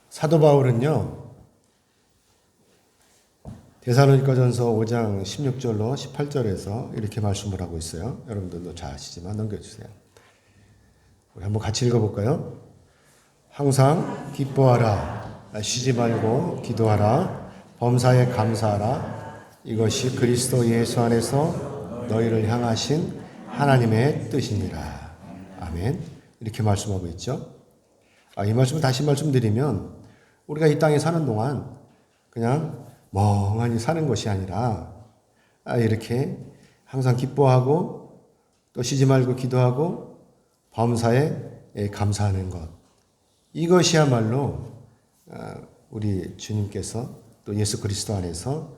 사도 바울은요, 데살로니가전서 5장 16절로 18절에서 이렇게 말씀을 하고 있어요. 여러분들도 잘 아시지만 넘겨주세요. 우리 한번 같이 읽어볼까요? 항상 기뻐하라, 쉬지 말고 기도하라, 범사에 감사하라. 이것이 그리스도 예수 안에서 너희를 향하신 하나님의 뜻이니라. 아멘. 이렇게 말씀하고 있죠. 이 말씀을 다시 말씀드리면 우리가 이 땅에 사는 동안 그냥 멍하니 사는 것이 아니라 이렇게 항상 기뻐하고 또 쉬지 말고 기도하고 범사에 감사하는 것. 이것이야말로 우리 주님께서 또 예수 그리스도 안에서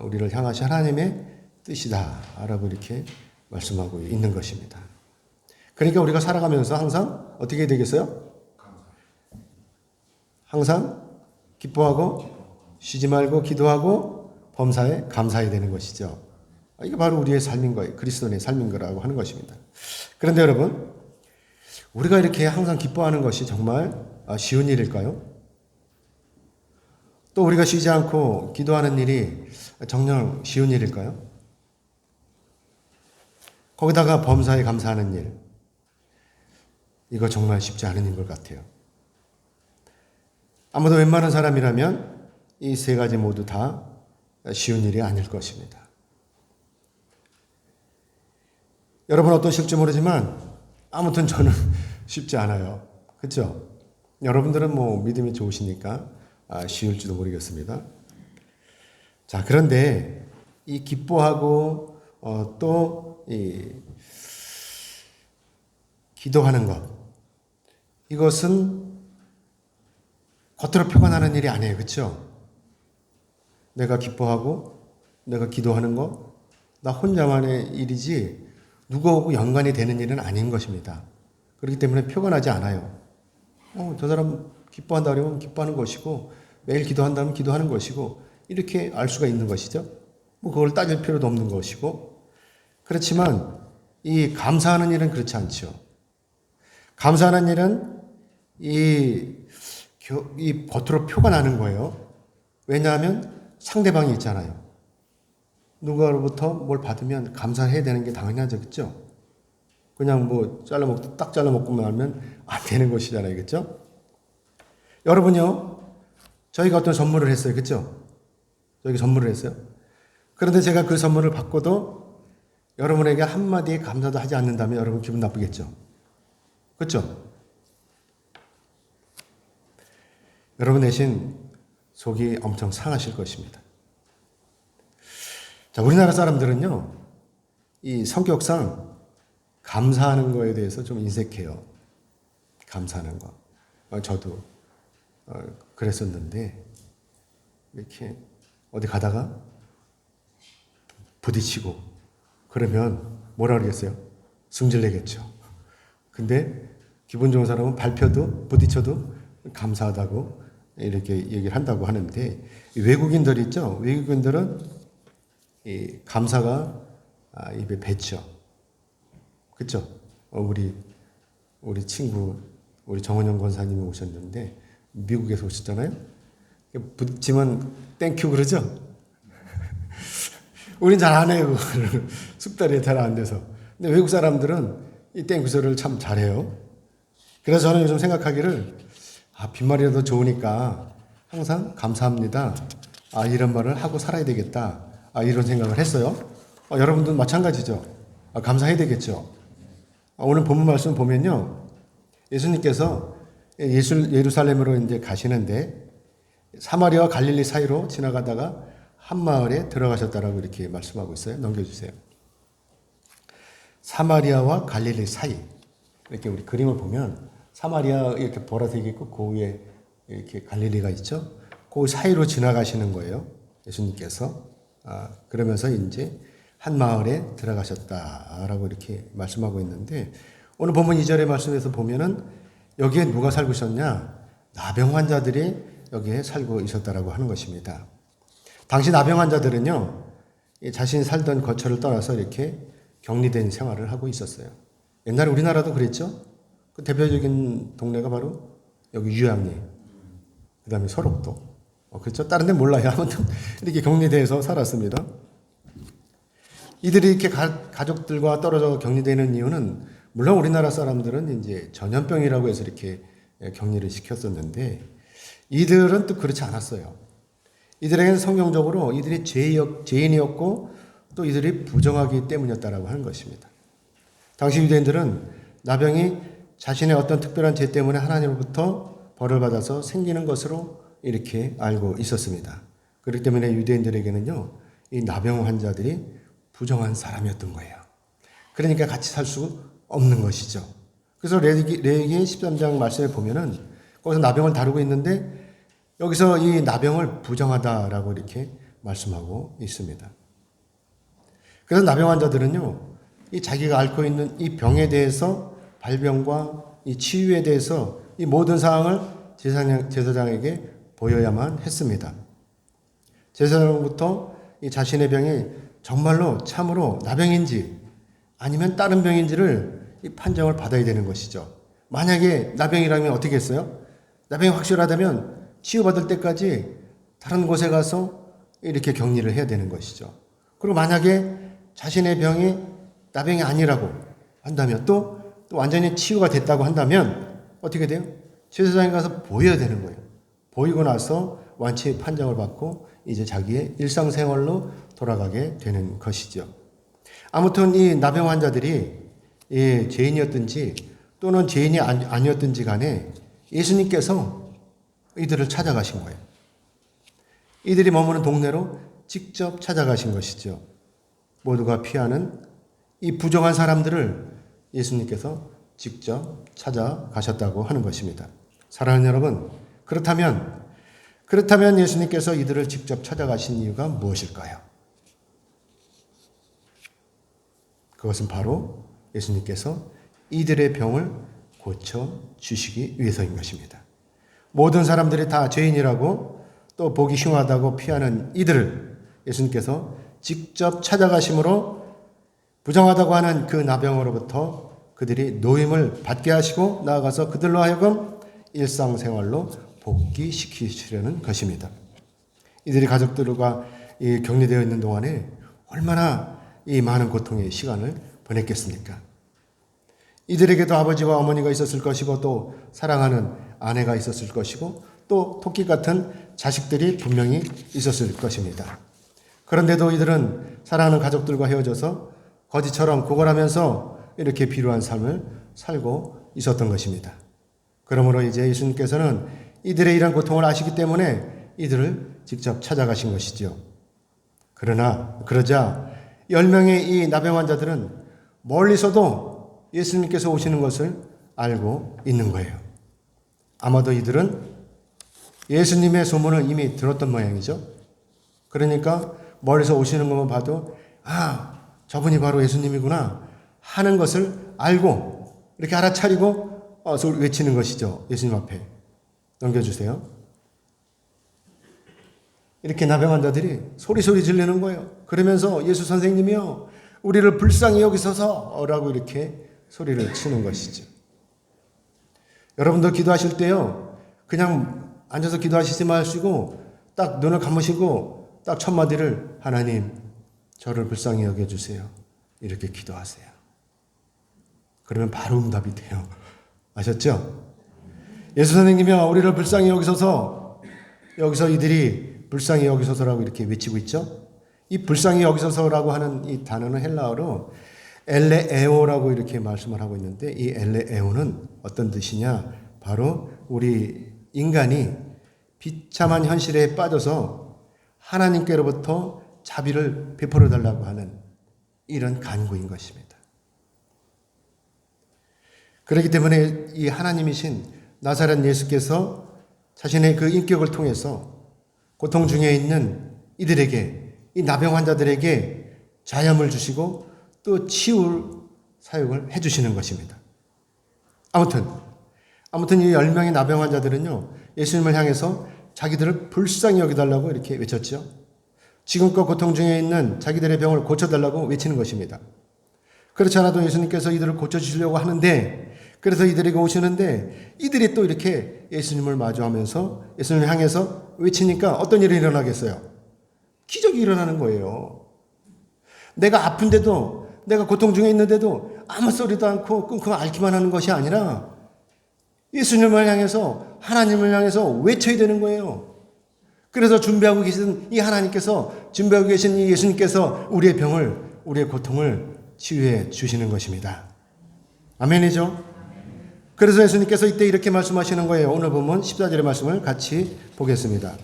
우리를 향하신 하나님의 뜻이다라고 이렇게 말씀하고 있는 것입니다. 그러니까 우리가 살아가면서 항상 어떻게 되겠어요? 항상 기뻐하고 쉬지 말고 기도하고 범사에 감사해야 되는 것이죠. 이게 바로 우리의 삶인 거예요. 그리스도의 삶인 거라고 하는 것입니다. 그런데 여러분, 우리가 이렇게 항상 기뻐하는 것이 정말 쉬운 일일까요? 또 우리가 쉬지 않고 기도하는 일이 정녕 쉬운 일일까요? 거기다가 범사에 감사하는 일, 이거 정말 쉽지 않은 일 것 같아요. 아무도 웬만한 사람이라면 이 세 가지 모두 다 쉬운 일이 아닐 것입니다. 여러분 어떠실지 모르지만 아무튼 저는 쉽지 않아요. 그렇죠? 여러분들은 뭐 믿음이 좋으시니까 쉬울지도 모르겠습니다. 자, 그런데 이 기뻐하고 또 이 기도하는 것, 이것은 겉으로 표현하는 일이 아니에요. 그렇죠? 내가 기뻐하고 내가 기도하는 거, 나 혼자만의 일이지 누구하고 연관이 되는 일은 아닌 것입니다. 그렇기 때문에 표현하지 않아요. 저 사람 기뻐한다 그러면 기뻐하는 것이고 매일 기도한다면 기도하는 것이고 이렇게 알 수가 있는 것이죠. 뭐 그걸 따질 필요도 없는 것이고. 그렇지만 이 감사하는 일은 그렇지 않죠. 감사하는 일은 이 겉으로 표가 나는 거예요. 왜냐하면 상대방이 있잖아요. 누구로부터 뭘 받으면 감사해야 되는 게 당연하죠. 그렇죠? 그냥 뭐 딱 잘라먹고 말면 안 되는 것이잖아요. 그렇죠? 여러분요, 저희가 어떤 선물을 했어요. 그렇죠? 저희가 선물을 했어요. 그런데 제가 그 선물을 받고도 여러분에게 한마디에 감사도 하지 않는다면 여러분 기분 나쁘겠죠? 그렇죠? 여러분 대신 속이 엄청 상하실 것입니다. 자, 우리나라 사람들은요, 이 성격상 감사하는 거에 대해서 좀 인색해요. 감사하는 거. 저도 그랬었는데, 이렇게 어디 가다가 부딪히고, 그러면 뭐라 그러겠어요? 승질내겠죠. 근데 기분 좋은 사람은 밟혀도 부딪혀도 감사하다고 이렇게 얘기를 한다고 하는데, 외국인들 있죠? 외국인들은 이 감사가 입에 뱉죠. 그렇죠? 우리 친구, 우리 정원영 권사님이 오셨는데 미국에서 오셨잖아요. 부딪히면 땡큐 그러죠? 우린 잘 안 해요. 숙달이 잘 안 돼서. 근데 외국 사람들은 이 땡큐 소리를 참 잘해요. 그래서 저는 요즘 생각하기를 빈말이라도 좋으니까 항상 감사합니다. 이런 말을 하고 살아야 되겠다. 이런 생각을 했어요. 여러분도 마찬가지죠. 감사해야 되겠죠. 오늘 본문 말씀 보면요. 예수님께서 예루살렘으로 이제 가시는데 사마리아와 갈릴리 사이로 지나가다가 한 마을에 들어가셨다라고 이렇게 말씀하고 있어요. 넘겨주세요. 사마리아와 갈릴리 사이. 이렇게 우리 그림을 보면 사마리아 이렇게 보라색이 있고 그 위에 이렇게 갈릴리가 있죠. 그 사이로 지나가시는 거예요. 예수님께서. 그러면서 이제 한 마을에 들어가셨다라고 이렇게 말씀하고 있는데 오늘 본문 2절의 말씀에서 보면은 여기에 누가 살고 있었냐? 나병 환자들이 여기에 살고 있었다라고 하는 것입니다. 당시 나병 환자들은요, 자신이 살던 거처를 떠나서 이렇게 격리된 생활을 하고 있었어요. 옛날에 우리나라도 그랬죠? 그 대표적인 동네가 바로 여기 유양리, 그 다음에 설옥도. 그렇죠? 다른 데 몰라요. 아무튼 이렇게 격리돼서 살았습니다. 이들이 이렇게 가족들과 떨어져 격리되는 이유는 물론 우리나라 사람들은 이제 전염병이라고 해서 이렇게 격리를 시켰었는데 이들은 또 그렇지 않았어요. 이들에게는 성경적으로 이들이 죄인이었고 또 이들이 부정하기 때문이었다라고 하는 것입니다. 당시 유대인들은 나병이 자신의 어떤 특별한 죄 때문에 하나님으로부터 벌을 받아서 생기는 것으로 이렇게 알고 있었습니다. 그렇기 때문에 유대인들에게는요, 이 나병 환자들이 부정한 사람이었던 거예요. 그러니까 같이 살 수 없는 것이죠. 그래서 레위기 13장 말씀에 보면은 거기서 나병을 다루고 있는데 여기서 이 나병을 부정하다라고 이렇게 말씀하고 있습니다. 그래서 나병 환자들은요, 이 자기가 앓고 있는 이 병에 대해서 발병과 이 치유에 대해서 이 모든 사항을 제사장에게 보여야만 했습니다. 제사장으로부터 이 자신의 병이 정말로 참으로 나병인지 아니면 다른 병인지를 이 판정을 받아야 되는 것이죠. 만약에 나병이라면 어떻게 했어요? 나병이 확실하다면 치유받을 때까지 다른 곳에 가서 이렇게 격리를 해야 되는 것이죠. 그리고 만약에 자신의 병이 나병이 아니라고 한다면 또 완전히 치유가 됐다고 한다면 어떻게 돼요? 제사장에 가서 보여야 되는 거예요. 보이고 나서 완치 판정을 받고 이제 자기의 일상생활로 돌아가게 되는 것이죠. 아무튼 이 나병 환자들이 죄인이었든지 또는 죄인이 아니었든지 간에 예수님께서 이들을 찾아가신 거예요. 이들이 머무는 동네로 직접 찾아가신 것이죠. 모두가 피하는 이 부정한 사람들을 예수님께서 직접 찾아가셨다고 하는 것입니다. 사랑하는 여러분, 그렇다면 예수님께서 이들을 직접 찾아가신 이유가 무엇일까요? 그것은 바로 예수님께서 이들의 병을 고쳐주시기 위해서인 것입니다. 모든 사람들이 다 죄인이라고 또 보기 흉하다고 피하는 이들을 예수님께서 직접 찾아가심으로 부정하다고 하는 그 나병으로부터 그들이 노임을 받게 하시고 나아가서 그들로 하여금 일상생활로 복귀시키시려는 것입니다. 이들이 가족들과 격리되어 있는 동안에 얼마나 이 많은 고통의 시간을 보냈겠습니까? 이들에게도 아버지와 어머니가 있었을 것이고 또 사랑하는 아내가 있었을 것이고 또 토끼 같은 자식들이 분명히 있었을 것입니다. 그런데도 이들은 사랑하는 가족들과 헤어져서 거지처럼 구걸하면서 이렇게 비루한 삶을 살고 있었던 것입니다. 그러므로 이제 예수님께서는 이들의 이런 고통을 아시기 때문에 이들을 직접 찾아가신 것이지요. 그러자 10명의 이 나병 환자들은 멀리서도 예수님께서 오시는 것을 알고 있는 거예요. 아마도 이들은 예수님의 소문을 이미 들었던 모양이죠. 그러니까 멀리서 오시는 것만 봐도 저분이 바로 예수님이구나 하는 것을 알고 이렇게 알아차리고 외치는 것이죠. 예수님 앞에 넘겨주세요. 이렇게 나병 환자들이 소리소리 지르는 거예요. 그러면서 예수 선생님이요, 우리를 불쌍히 여기소서라고 이렇게 소리를 치는 것이죠. 여러분도 기도하실 때요, 그냥 앉아서 기도하시지 마시고 딱 눈을 감으시고 딱 첫 마디를 하나님 저를 불쌍히 여겨주세요 이렇게 기도하세요. 그러면 바로 응답이 돼요. 아셨죠? 예수 선생님이요, 우리를 불쌍히 여기소서. 여기서 이들이 불쌍히 여기소서라고 이렇게 외치고 있죠. 이 불쌍히 여기소서라고 하는 이 단어는 헬라어로 엘레에오라고 이렇게 말씀을 하고 있는데 이 엘레에오는 어떤 뜻이냐? 바로 우리 인간이 비참한 현실에 빠져서 하나님께로부터 자비를 베풀어 달라고 하는 이런 간구인 것입니다. 그렇기 때문에 이 하나님이신 나사렛 예수께서 자신의 그 인격을 통해서 고통 중에 있는 이들에게, 이 나병 환자들에게 자염을 주시고 또 치유를 사용을 해주시는 것입니다. 아무튼 이 10명의 나병 환자들은요, 예수님을 향해서 자기들을 불쌍히 여기달라고 이렇게 외쳤죠. 지금껏 고통 중에 있는 자기들의 병을 고쳐달라고 외치는 것입니다. 그렇지 않아도 예수님께서 이들을 고쳐주시려고 하는데 그래서 이들에게 오시는데 이들이 또 이렇게 예수님을 마주하면서 예수님을 향해서 외치니까 어떤 일이 일어나겠어요? 기적이 일어나는 거예요. 내가 아픈데도, 내가 고통 중에 있는데도 아무 소리도 않고 끙끙 앓기만 하는 것이 아니라 예수님을 향해서, 하나님을 향해서 외쳐야 되는 거예요. 그래서 준비하고 계신 이 하나님께서, 준비하고 계신 이 예수님께서 우리의 병을, 우리의 고통을 치유해 주시는 것입니다. 아멘이죠? 그래서 예수님께서 이때 이렇게 말씀하시는 거예요. 오늘 보면 14절의 말씀을 같이 보겠습니다.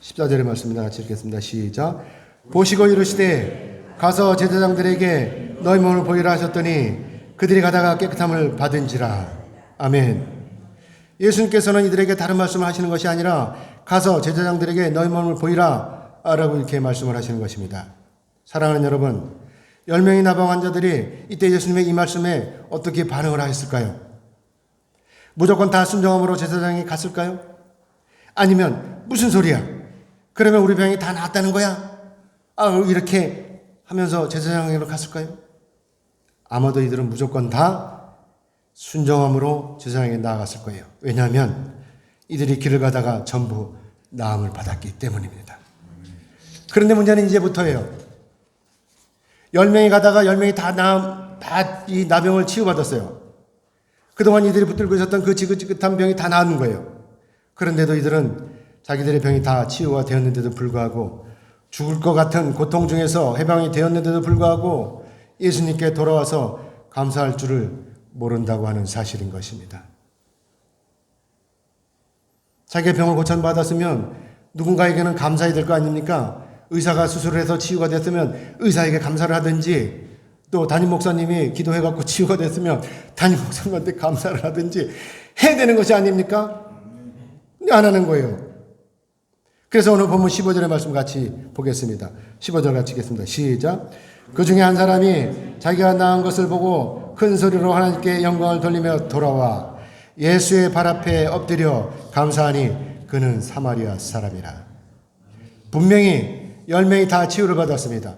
14절의 말씀입니다. 같이 읽겠습니다. 시작. 보시고 이르시되 가서 제사장들에게 너희 몸을 보이라 하셨더니 그들이 가다가 깨끗함을 받은지라. 아멘. 예수님께서는 이들에게 다른 말씀을 하시는 것이 아니라 가서 제사장들에게 너희 몸을 보이라 라고 이렇게 말씀을 하시는 것입니다. 사랑하는 여러분, 10명의 나병 환자들이 이때 예수님의 이 말씀에 어떻게 반응을 하였을까요? 무조건 다 순종함으로 제사장이 갔을까요? 아니면 무슨 소리야? 그러면 우리 병이 다 나았다는 거야? 이렇게 하면서 제사장에게로 갔을까요? 아마도 이들은 무조건 다 순종함으로 제사장에게 나아갔을 거예요. 왜냐하면 이들이 길을 가다가 전부 나음을 받았기 때문입니다. 그런데 문제는 이제부터예요. 10명이 가다가 10명이 다 이 나병을 치유받았어요. 그동안 이들이 붙들고 있었던 그 지긋지긋한 병이 다 나은 거예요. 그런데도 이들은 자기들의 병이 다 치유가 되었는데도 불구하고 죽을 것 같은 고통 중에서 해방이 되었는데도 불구하고 예수님께 돌아와서 감사할 줄을 모른다고 하는 사실인 것입니다. 자기의 병을 고쳐받았으면 누군가에게는 감사해야 될 거 아닙니까? 의사가 수술을 해서 치유가 됐으면 의사에게 감사를 하든지, 또 담임 목사님이 기도해갖고 치유가 됐으면 담임 목사님한테 감사를 하든지 해야 되는 것이 아닙니까? 근데 안 하는 거예요. 그래서 오늘 본문 15절의 말씀 같이 보겠습니다. 15절 같이 읽겠습니다. 시작. 그 중에 한 사람이 자기가 나은 것을 보고 큰 소리로 하나님께 영광을 돌리며 돌아와 예수의 발 앞에 엎드려 감사하니 그는 사마리아 사람이라. 분명히 10명이 다 치유를 받았습니다.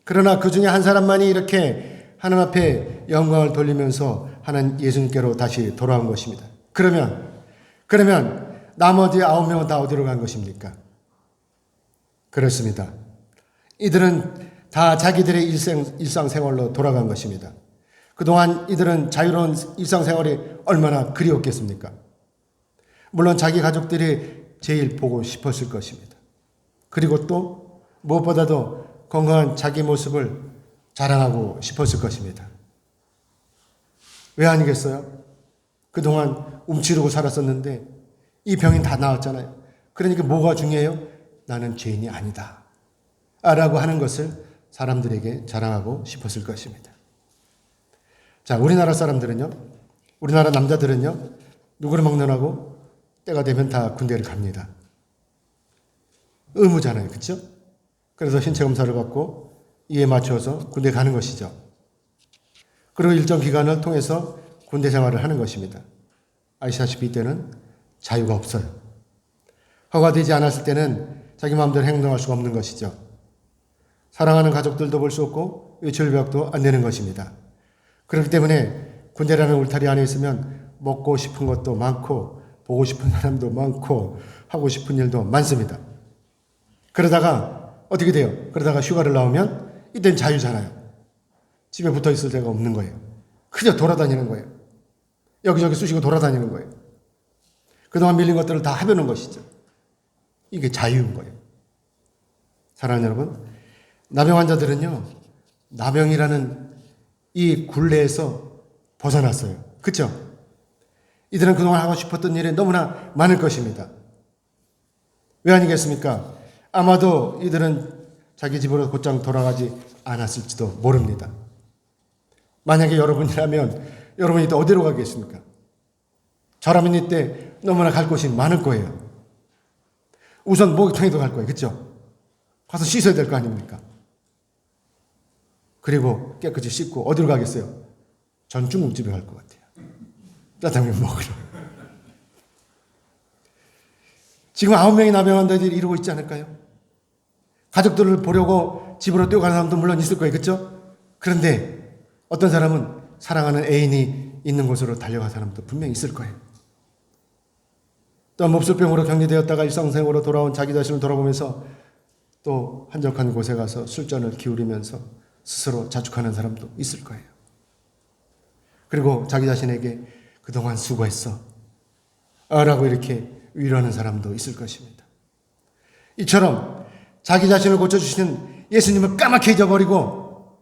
그러나 그 중에 한 사람만이 이렇게 하나님 앞에 영광을 돌리면서 하나님 예수님께로 다시 돌아온 것입니다. 그러면 나머지 9명은 다 어디로 간 것입니까? 그렇습니다. 이들은 다 자기들의 일상생활로 돌아간 것입니다. 그동안 이들은 자유로운 일상생활이 얼마나 그리웠겠습니까? 물론 자기 가족들이 제일 보고 싶었을 것입니다. 그리고 또 무엇보다도 건강한 자기 모습을 자랑하고 싶었을 것입니다. 왜 아니겠어요? 그동안 움츠리고 살았었는데 이 병이 다 나았잖아요. 그러니까 뭐가 중요해요? 나는 죄인이 아니다 라고 하는 것을 사람들에게 자랑하고 싶었을 것입니다. 자, 우리나라 사람들은요, 우리나라 남자들은요, 누구를 막론하고 때가 되면 다 군대를 갑니다. 의무잖아요. 그렇죠? 그래서 신체 검사를 받고 이에 맞춰서 군대 가는 것이죠. 그리고 일정 기간을 통해서 군대 생활을 하는 것입니다. 아시다시피 이때는 자유가 없어요. 허가되지 않았을 때는 자기 마음대로 행동할 수가 없는 것이죠. 사랑하는 가족들도 볼 수 없고 외출 배역도 안 되는 것입니다. 그렇기 때문에 군대라는 울타리 안에 있으면 먹고 싶은 것도 많고 보고 싶은 사람도 많고 하고 싶은 일도 많습니다. 그러다가 어떻게 돼요? 그러다가 휴가를 나오면 이때는 자유잖아요. 집에 붙어 있을 데가 없는 거예요. 그저 돌아다니는 거예요. 여기저기 쑤시고 돌아다니는 거예요. 그동안 밀린 것들을 다 해보는 것이죠. 이게 자유인 거예요. 사랑하는 여러분, 나병 환자들은요, 나병이라는 이 굴레에서 벗어났어요. 그렇죠? 이들은 그동안 하고 싶었던 일이 너무나 많을 것입니다. 왜 아니겠습니까? 아마도 이들은 자기 집으로 곧장 돌아가지 않았을지도 모릅니다. 만약에 여러분이라면 여러분이 또 어디로 가겠습니까? 저라면 이때 너무나 갈 곳이 많을 거예요. 우선 목욕탕에도 갈 거예요. 그렇죠? 가서 씻어야 될 거 아닙니까? 그리고 깨끗이 씻고 어디로 가겠어요? 전 중국집에 갈 것 같아요. 짜장면 먹으러. 지금 9명의 나병 환자들이 이러고 있지 않을까요? 가족들을 보려고 집으로 뛰어가는 사람도 물론 있을 거예요. 그렇죠? 그런데 어떤 사람은 사랑하는 애인이 있는 곳으로 달려간 사람도 분명히 있을 거예요. 또 몹쓸병으로 격리되었다가 일상생활로 돌아온 자기 자신을 돌아보면서 또 한적한 곳에 가서 술잔을 기울이면서 스스로 자축하는 사람도 있을 거예요. 그리고 자기 자신에게 그동안 수고했어 라고 이렇게 위로하는 사람도 있을 것입니다. 이처럼 자기 자신을 고쳐주시는 예수님을 까맣게 잊어버리고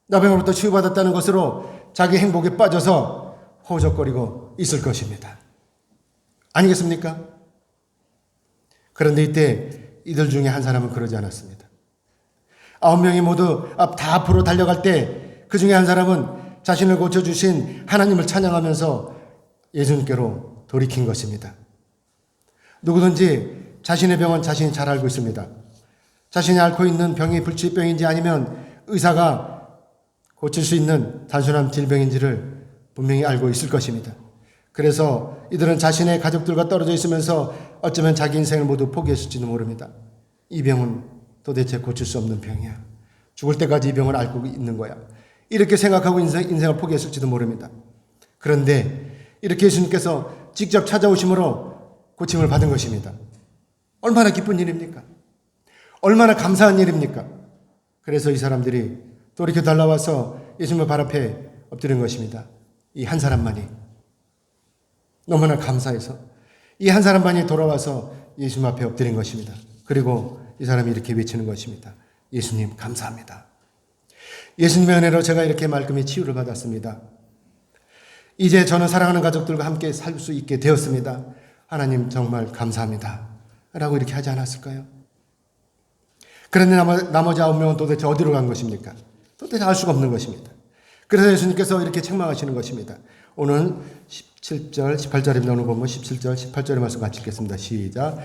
나병으로부터 치유받았다는 것으로 자기 행복에 빠져서 허우적거리고 있을 것입니다. 아니겠습니까? 그런데 이때 이들 중에 한 사람은 그러지 않았습니다. 9명이 모두 다 앞으로 달려갈 때 그 중에 한 사람은 자신을 고쳐주신 하나님을 찬양하면서 예수님께로 돌이킨 것입니다. 누구든지 자신의 병은 자신이 잘 알고 있습니다. 자신이 앓고 있는 병이 불치병인지 아니면 의사가 고칠 수 있는 단순한 질병인지를 분명히 알고 있을 것입니다. 그래서 이들은 자신의 가족들과 떨어져 있으면서 어쩌면 자기 인생을 모두 포기했을지도 모릅니다. 이 병은 도대체 고칠 수 없는 병이야. 죽을 때까지 이 병을 앓고 있는 거야. 이렇게 생각하고 인생을 포기했을지도 모릅니다. 그런데 이렇게 예수님께서 직접 찾아오심으로 고침을 받은 것입니다. 얼마나 기쁜 일입니까? 얼마나 감사한 일입니까? 그래서 이 사람들이 돌이켜 달라와서 예수님의 발 앞에 엎드린 것입니다. 이 한 사람만이 너무나 감사해서 이 한 사람만이 돌아와서 예수님 앞에 엎드린 것입니다. 그리고 이 사람이 이렇게 외치는 것입니다. 예수님 감사합니다. 예수님의 은혜로 제가 이렇게 말끔히 치유를 받았습니다. 이제 저는 사랑하는 가족들과 함께 살 수 있게 되었습니다. 하나님 정말 감사합니다. 라고 이렇게 하지 않았을까요? 그런데 나머지 9명은 도대체 어디로 간 것입니까? 도대체 알 수가 없는 것입니다. 그래서 예수님께서 이렇게 책망하시는 것입니다. 오늘 17절, 18절입니다. 오늘 보면 17절, 18절의 말씀 같이 읽겠습니다. 시작.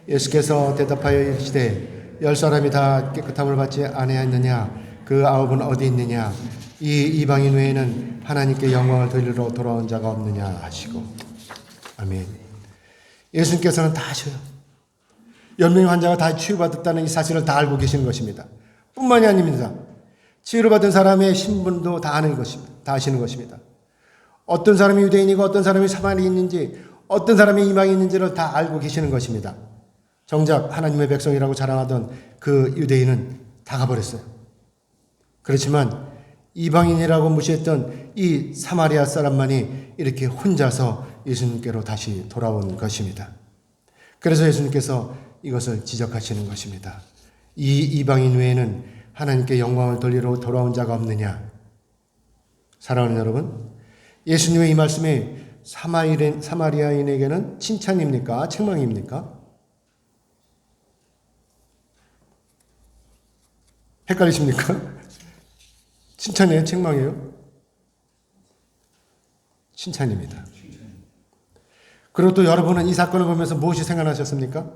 예수께서 대답하여 이르시되 10사람이 다 깨끗함을 받지 아니하였느냐? 그 9은 어디 있느냐? 이 이방인 외에는 하나님께 영광을 돌리러 돌아온 자가 없느냐 하시고. 아멘. 예수님께서는 다 아셔요. 10명의 환자가 다 치유받았다는 이 사실을 다 알고 계시는 것입니다. 뿐만이 아닙니다. 치유를 받은 사람의 신분도 다 아는 것입니다. 다 아시는 것입니다. 어떤 사람이 유대인이고 어떤 사람이 사마리아인인지 어떤 사람이 이방인인지를 다 알고 계시는 것입니다. 정작 하나님의 백성이라고 자랑하던 그 유대인은 다 가버렸어요. 그렇지만 이방인이라고 무시했던 이 사마리아 사람만이 이렇게 혼자서 예수님께로 다시 돌아온 것입니다. 그래서 예수님께서 이것을 지적하시는 것입니다. 이 이방인 외에는 하나님께 영광을 돌리러 돌아온 자가 없느냐? 사랑하는 여러분, 예수님의 이 말씀이 사마리아인에게는 칭찬입니까? 책망입니까? 헷갈리십니까? 칭찬이에요? 책망이에요? 칭찬입니다. 그리고 또 여러분은 이 사건을 보면서 무엇이 생각나셨습니까?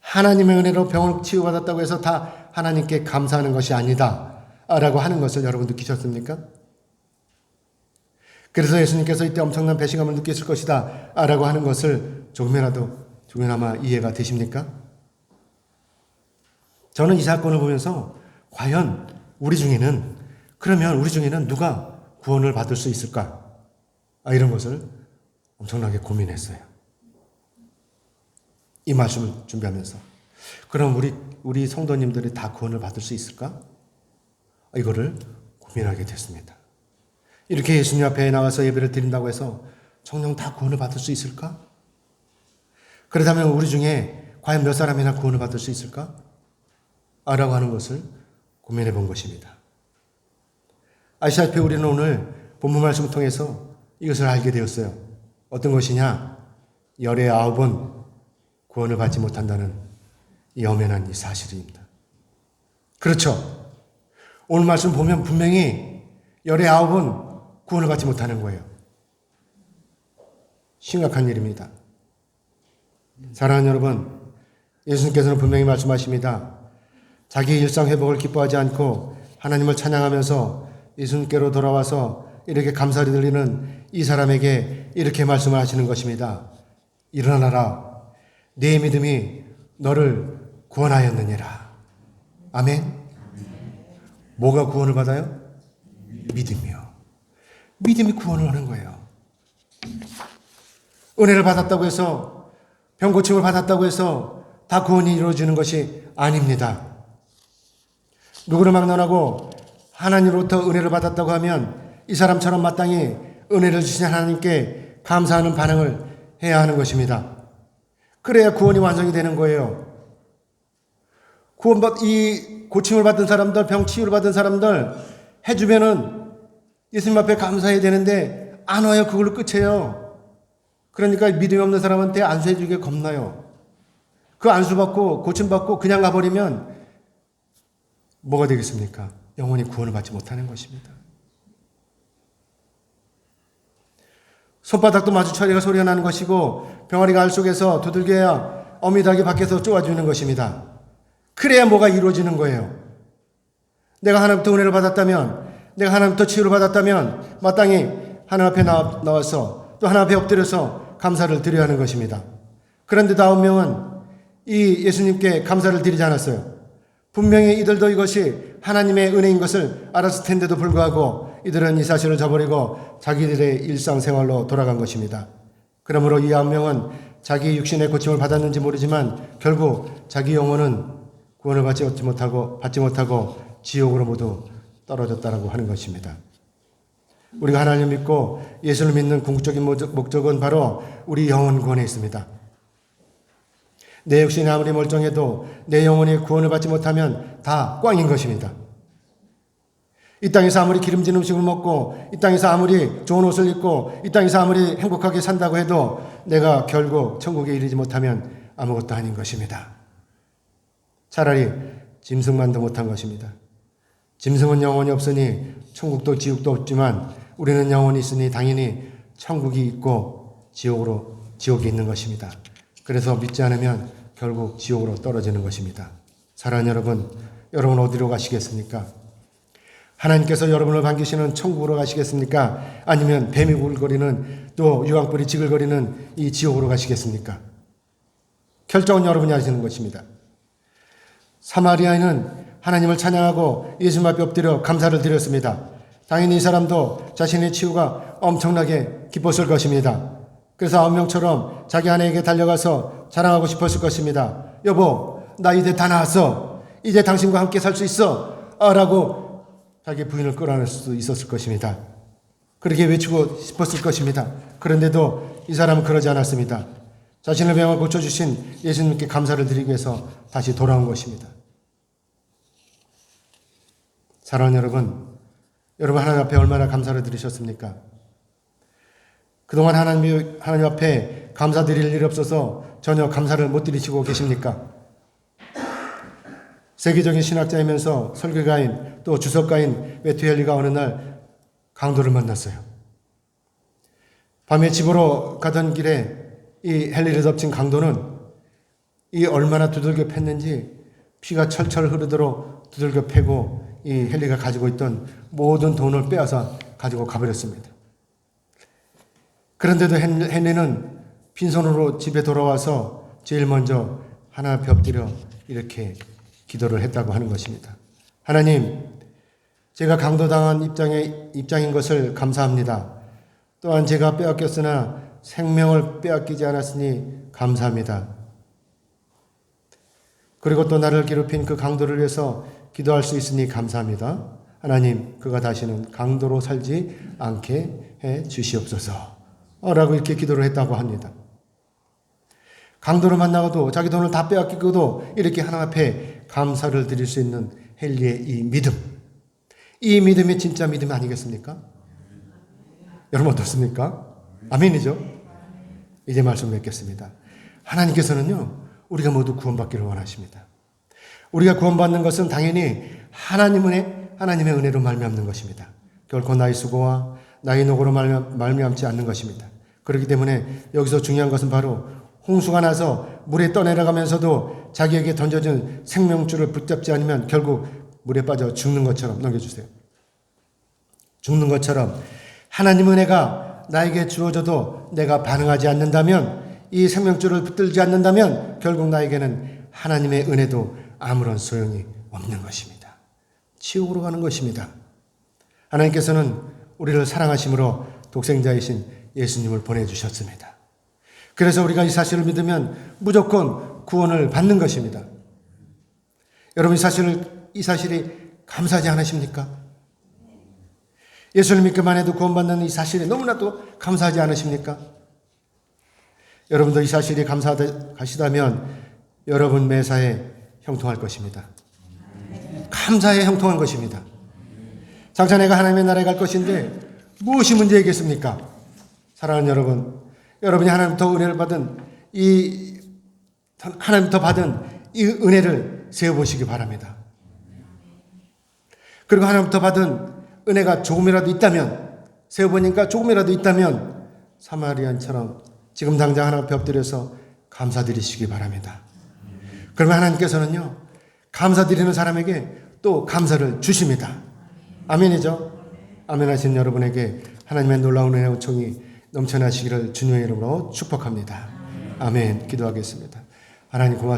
하나님의 은혜로 병을 치유받았다고 해서 다 하나님께 감사하는 것이 아니다 라고 하는 것을 여러분 느끼셨습니까? 그래서 예수님께서 이때 엄청난 배신감을 느꼈을 것이다 라고 하는 것을 조금이나마 이해가 되십니까? 저는 이 사건을 보면서 과연 우리 중에는 누가 구원을 받을 수 있을까? 이런 것을 엄청나게 고민했어요. 이 말씀을 준비하면서. 그럼 우리 성도님들이 다 구원을 받을 수 있을까? 이거를 고민하게 됐습니다. 이렇게 예수님 앞에 나와서 예배를 드린다고 해서 정녕 다 구원을 받을 수 있을까? 그렇다면 우리 중에 과연 몇 사람이나 구원을 받을 수 있을까? 라고 하는 것을 고민해 본 것입니다. 아시다시피 우리는 오늘 본문 말씀을 통해서 이것을 알게 되었어요. 어떤 것이냐? 열의 9은 구원을 받지 못한다는 이 엄연한 이 사실입니다. 그렇죠. 오늘 말씀 보면 분명히 열의 9은 구원을 받지 못하는 거예요. 심각한 일입니다. 사랑하는 여러분, 예수님께서는 분명히 말씀하십니다. 자기의 일상 회복을 기뻐하지 않고 하나님을 찬양하면서 예수님께로 돌아와서 이렇게 감사를 드리는 이 사람에게 이렇게 말씀을 하시는 것입니다. 일어나라. 네 믿음이 너를 구원하였느니라. 아멘. 뭐가 구원을 받아요? 믿음이요. 믿음이 구원을 하는 거예요. 은혜를 받았다고 해서, 병 고침을 받았다고 해서 다 구원이 이루어지는 것이 아닙니다. 누구를 막론하고 하나님으로부터 은혜를 받았다고 하면 이 사람처럼 마땅히 은혜를 주신 하나님께 감사하는 반응을 해야 하는 것입니다. 그래야 구원이 완성이 되는 거예요. 이 고침을 받은 사람들, 병 치유를 받은 사람들 해주면은 예수님 앞에 감사해야 되는데 안 와요. 그걸로 끝이에요. 그러니까 믿음이 없는 사람한테 안수해주기가 겁나요. 그 안수받고 고침받고 그냥 가버리면 뭐가 되겠습니까? 영원히 구원을 받지 못하는 것입니다. 손바닥도 마주쳐야 소리가 나는 것이고 병아리가 알 속에서 두들겨야 어미닭이 밖에서 쪼아주는 것입니다. 그래야 뭐가 이루어지는 거예요. 내가 하나님부터 은혜를 받았다면, 내가 하나님부터 치유를 받았다면 마땅히 하나님 앞에 나와서 또 하나님 앞에 엎드려서 감사를 드려야 하는 것입니다. 그런데 9명은 이 예수님께 감사를 드리지 않았어요. 분명히 이들도 이것이 하나님의 은혜인 것을 알았을 텐데도 불구하고 이들은 이 사실을 저버리고 자기들의 일상생활로 돌아간 것입니다. 그러므로 이 9명은 자기 육신의 고침을 받았는지 모르지만 결국 자기 영혼은 구원을 받지 못하고 지옥으로 모두 떨어졌다라고 하는 것입니다. 우리가 하나님을 믿고 예수를 믿는 궁극적인 목적은 바로 우리 영혼 구원에 있습니다. 내 육신이 아무리 멀쩡해도 내 영혼이 구원을 받지 못하면 다 꽝인 것입니다. 이 땅에서 아무리 기름진 음식을 먹고 이 땅에서 아무리 좋은 옷을 입고 이 땅에서 아무리 행복하게 산다고 해도 내가 결국 천국에 이르지 못하면 아무것도 아닌 것입니다. 차라리 짐승만도 못한 것입니다. 짐승은 영혼이 없으니 천국도 지옥도 없지만 우리는 영혼이 있으니 당연히 천국이 있고 지옥이 있는 것입니다. 그래서 믿지 않으면 결국 지옥으로 떨어지는 것입니다. 사랑하는 여러분 어디로 가시겠습니까? 하나님께서 여러분을 반기시는 천국으로 가시겠습니까? 아니면 뱀이 굴거리는 또 유황불이 지글거리는 이 지옥으로 가시겠습니까? 결정은 여러분이 하시는 것입니다. 사마리아인은 하나님을 찬양하고 예수님 앞에 엎드려 감사를 드렸습니다. 당연히 이 사람도 자신의 치유가 엄청나게 기뻤을 것입니다. 그래서 9명처럼 자기 아내에게 달려가서 자랑하고 싶었을 것입니다. 여보, 나 이제 다 나았어. 이제 당신과 함께 살 수 있어. 라고 자기 부인을 끌어안을 수 있었을 것입니다. 그렇게 외치고 싶었을 것입니다. 그런데도 이 사람은 그러지 않았습니다. 자신의 병을 고쳐주신 예수님께 감사를 드리기 위해서 다시 돌아온 것입니다. 사랑하는 여러분 하나님 앞에 얼마나 감사를 드리셨습니까? 그동안 하나님 앞에 감사드릴 일이 없어서 전혀 감사를 못 드리시고 계십니까? 세계적인 신학자이면서 설교가인 또 주석가인 매튜 헨리가 어느 날 강도를 만났어요. 밤에 집으로 가던 길에 이 헨리를 덮친 강도는 이 얼마나 두들겨 팼는지 피가 철철 흐르도록 두들겨 패고 이 헨리가 가지고 있던 모든 돈을 빼앗아 가지고 가버렸습니다. 그런데도 헨리는 빈손으로 집에 돌아와서 제일 먼저 하나님 앞에 엎드려 이렇게 기도를 했다고 하는 것입니다. 하나님, 제가 강도당한 입장인 것을 감사합니다. 또한 제가 빼앗겼으나 생명을 빼앗기지 않았으니 감사합니다. 그리고 또 나를 괴롭힌 그 강도를 위해서 기도할 수 있으니 감사합니다. 하나님, 그가 다시는 강도로 살지 않게 해 주시옵소서. 라고 이렇게 기도를 했다고 합니다. 강도를 만나고도 자기 돈을 다 빼앗기고도 이렇게 하나님 앞에 감사를 드릴 수 있는 헨리의 이 믿음. 이 믿음이 진짜 믿음 아니겠습니까? 여러분 어떻습니까? 아멘이죠? 이제 말씀 맺겠습니다. 하나님께서는요, 우리가 모두 구원받기를 원하십니다. 우리가 구원받는 것은 당연히 하나님의 은혜로 말미암는 것입니다. 결코 나의 수고와 나의 노고로 말미암지 않는 것입니다. 그렇기 때문에 여기서 중요한 것은 바로 홍수가 나서 물에 떠내려가면서도 자기에게 던져진 생명줄을 붙잡지 않으면 결국 물에 빠져 죽는 것처럼 넘겨주세요. 죽는 것처럼 하나님 은혜가 나에게 주어져도 내가 반응하지 않는다면, 이 생명줄을 붙들지 않는다면 결국 나에게는 하나님의 은혜도 아무런 소용이 없는 것입니다. 지옥으로 가는 것입니다. 하나님께서는 우리를 사랑하심으로 독생자이신 예수님을 보내주셨습니다. 그래서 우리가 이 사실을 믿으면 무조건 구원을 받는 것입니다. 여러분 이 사실이 감사하지 않으십니까? 예수를 믿기만 해도 구원받는 이 사실이 너무나도 감사하지 않으십니까? 여러분도 이 사실이 감사하시다면 여러분 매사에 형통할 것입니다. 감사에 형통한 것입니다. 장차 내가 하나님의 나라에 갈 것인데 무엇이 문제이겠습니까? 사랑하는 여러분, 여러분이 하나님부터 은혜를 받은 하나님부터 받은 이 은혜를 세어보시기 바랍니다. 그리고 하나님부터 받은 은혜가 조금이라도 있다면, 세어보니까 조금이라도 있다면 사마리안처럼 지금 당장 하나님 앞에 엎드려서 감사드리시기 바랍니다. 그러면 하나님께서는요, 감사드리는 사람에게 또 감사를 주십니다. 아멘이죠? 아멘 하신 여러분에게 하나님의 놀라운 은혜와 은총이 넘쳐나시기를 주님의 이름으로 축복합니다. 아멘. 기도하겠습니다. 하나님 고맙습니다.